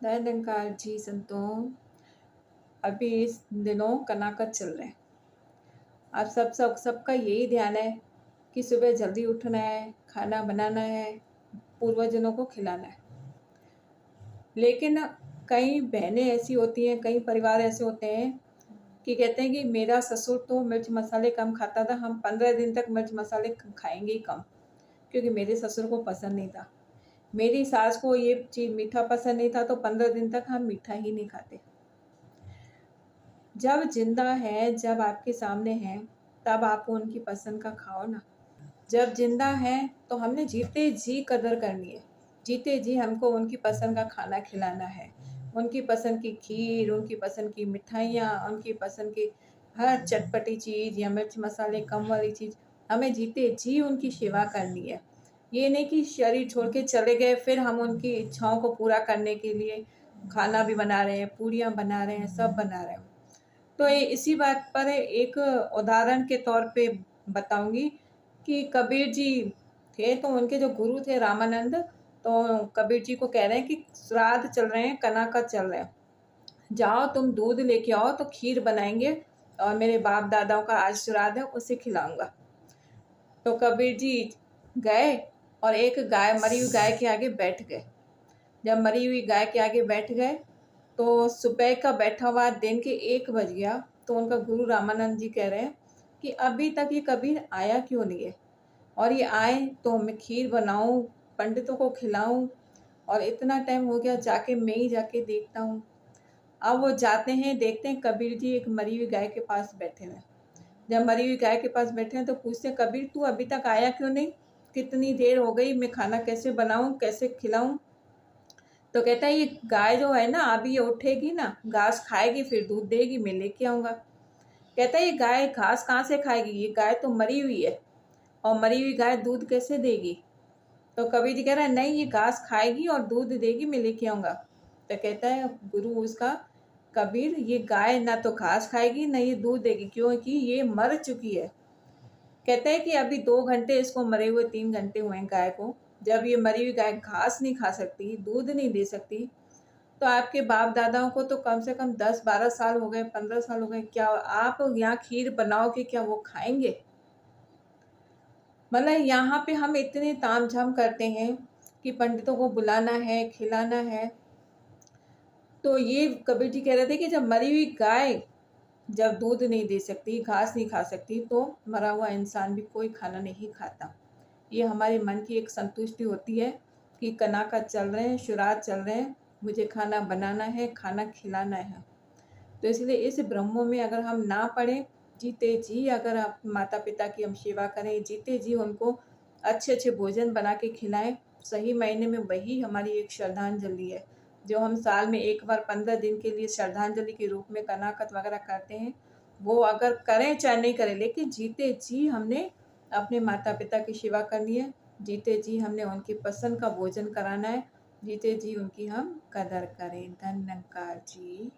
जय निरंकार जी संतों। अभी इस दिनों कनाकत चल रहे हैं। आप सबका यही ध्यान है कि सुबह जल्दी उठना है, खाना बनाना है, पूर्वजनों को खिलाना है। लेकिन कई बहनें ऐसी होती हैं, कई परिवार ऐसे होते हैं कि कहते हैं कि मेरा ससुर तो मिर्च मसाले कम खाता था, हम 15 दिन तक मिर्च मसाले खाएंगे ही कम, क्योंकि मेरे ससुर को पसंद नहीं था। मेरी सास को ये चीज़ मीठा पसंद नहीं था, तो 15 दिन तक हम मीठा ही नहीं खाते। जब जिंदा है, जब आपके सामने है, तब आप उनकी पसंद का खाओ ना। जब जिंदा है तो हमने जीते जी कदर करनी है। जीते जी हमको उनकी पसंद का खाना खिलाना है। उनकी पसंद की खीर, उनकी पसंद की मिठाइयाँ, उनकी पसंद की हर चटपटी चीज़ या मिर्च मसाले कम वाली चीज़ हमें जीते जी उनकी सेवा करनी है। ये नहीं कि शरीर छोड़ के चले गए फिर हम उनकी इच्छाओं को पूरा करने के लिए खाना भी बना रहे हैं, पूरियाँ बना रहे हैं, सब बना रहे हैं। तो इसी बात पर एक उदाहरण के तौर पे बताऊंगी कि कबीर जी थे, तो उनके जो गुरु थे रामानंद, तो कबीर जी को कह रहे हैं कि श्राद्ध चल रहे हैं, कनाकत चल रहे हैं, जाओ तुम दूध लेके आओ तो खीर बनाएंगे और मेरे बाप दादाओं का आज श्राद्ध है, उसे खिलाऊंगा। तो कबीर जी गए और एक गाय, मरी हुई गाय के आगे बैठ गए। जब मरी हुई गाय के आगे बैठ गए तो सुबह का बैठा हुआ दिन के 1 बज गया। तो उनका गुरु रामानंद जी कह रहे हैं कि अभी तक ये कबीर आया क्यों नहीं है, और ये आए तो मैं खीर बनाऊं, पंडितों को खिलाऊं, और इतना टाइम हो गया, जाके मैं ही जाके देखता हूँ। अब वो जाते हैं, देखते हैं कबीर जी एक मरी हुई गाय के पास बैठे हुए। जब मरी हुई गाय के पास बैठे हैं तो पूछते हैं, कबीर तू अभी तक आया क्यों नहीं, कितनी देर हो गई, मैं खाना कैसे बनाऊं, कैसे खिलाऊं। तो कहता है ये गाय जो है ना, अभी ये उठेगी ना, घास खाएगी, फिर दूध देगी, मैं लेके आऊंगा। कहता है ये गाय घास कहाँ से खाएगी, ये गाय तो मरी हुई है, और मरी हुई गाय दूध कैसे देगी। तो कबीर जी कह रहा है नहीं, ये घास खाएगी और दूध देगी, मैं लेके आऊंगा। तो कहता है गुरु उसका, कबीर ये गाय ना तो घास खाएगी ना ये दूध देगी, क्योंकि ये मर चुकी है। कहते हैं कि अभी 2 घंटे इसको मरे हुए, 3 घंटे हुए हैं गाय को। जब ये मरी हुई गाय घास नहीं खा सकती, दूध नहीं दे सकती, तो आपके बाप दादाओं को तो कम से कम 10-12 साल हो गए, 15 साल हो गए, क्या आप यहाँ खीर बनाओगे, क्या वो खाएंगे। मतलब यहाँ पे हम इतने तामझाम करते हैं कि पंडितों को बुलाना है, खिलाना है। तो ये कबीर जी कह रहे थे कि जब मरी हुई गाय जब दूध नहीं दे सकती, घास नहीं खा सकती, तो मरा हुआ इंसान भी कोई खाना नहीं खाता। ये हमारे मन की एक संतुष्टि होती है कि कनाकत चल रहे हैं, श्राद्ध चल रहे हैं, मुझे खाना बनाना है, खाना खिलाना है। तो इसलिए इस ब्रह्मों में अगर हम ना पड़े, जीते जी अगर आप माता पिता की हम सेवा करें, जीते जी उनको अच्छे अच्छे भोजन बना के खिलाएं, सही महीने में वही हमारी एक श्रद्धांजलि है। जो हम साल में एक बार 15 दिन के लिए श्रद्धांजलि के रूप में कनाकत वगैरह करते हैं, वो अगर करें चाहे नहीं करें, लेकिन जीते जी हमने अपने माता पिता की सेवा करनी है, जीते जी हमने उनकी पसंद का भोजन कराना है, जीते जी उनकी हम कदर करें। धन्यवाद जी।